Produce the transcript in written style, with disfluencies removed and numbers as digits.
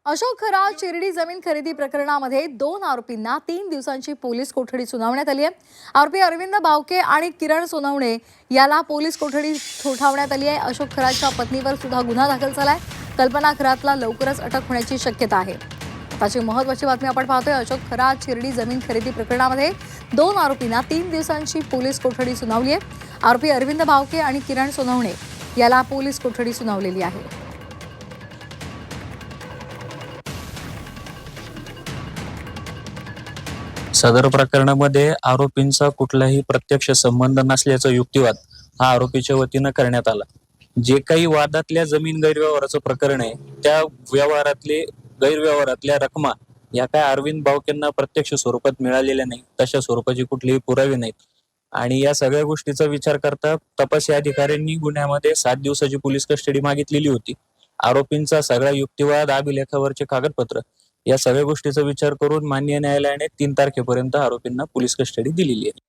अशोक खरात चिरडी जमीन खरेदी प्रकरणामध्ये 2 आरोपींना 3 दिवसांची पोलीस कोठडी सुनावण्यात आली आहे। आरोपी अरविंद भावके आणि किरण सोनवणे याला पोलीस कोठडी ठोठावण्यात आली आहे। अशोक खरातच्या पत्नीवर सुद्धा गुन्हा दाखल झालाय। कल्पना खरातला लवकरच अटक होण्याची शक्यता आहे। त्याची महत्त्वाची बातमी आपण पाहतोय। अशोक खरात चिरडी जमीन खरेदी प्रकरणामध्ये 2 आरोपींना 3 दिवसांची पोलीस कोठडी सुनावली आहे। आरोपी अरविंद भावके आणि किरण सोनवणे याला पोलीस कोठडी सुनावलेली आहे। सदर प्रकरणामध्ये आरोपींचा कुठलाही प्रत्यक्ष संबंध नसल्याचा युक्तिवाद हा आरोपीच्या वतीनं करण्यात आला। जे काही वादातल्या जमीन गैरव्यवहाराचं प्रकरण आहे त्या गैरव्यवहारातल्या रकमा या काय अरविंद भावकेंना प्रत्यक्ष स्वरूपात मिळालेल्या नाही, तशा स्वरूपाची कुठलीही पुरावे नाहीत। आणि या सगळ्या गोष्टीचा विचार करता तपासी अधिकाऱ्यांनी गुन्ह्यामध्ये 7 दिवसाची पोलीस कस्टडी मागितलेली होती। आरोपींचा सगळा युक्तिवाद, अभिलेखावरचे कागदपत्र या सगळ्या गोष्टीचा विचार करून माननीय न्यायालयाने 3 तारखेपर्यंत आरोपींना पोलीस कस्टडी दिलेली आहे।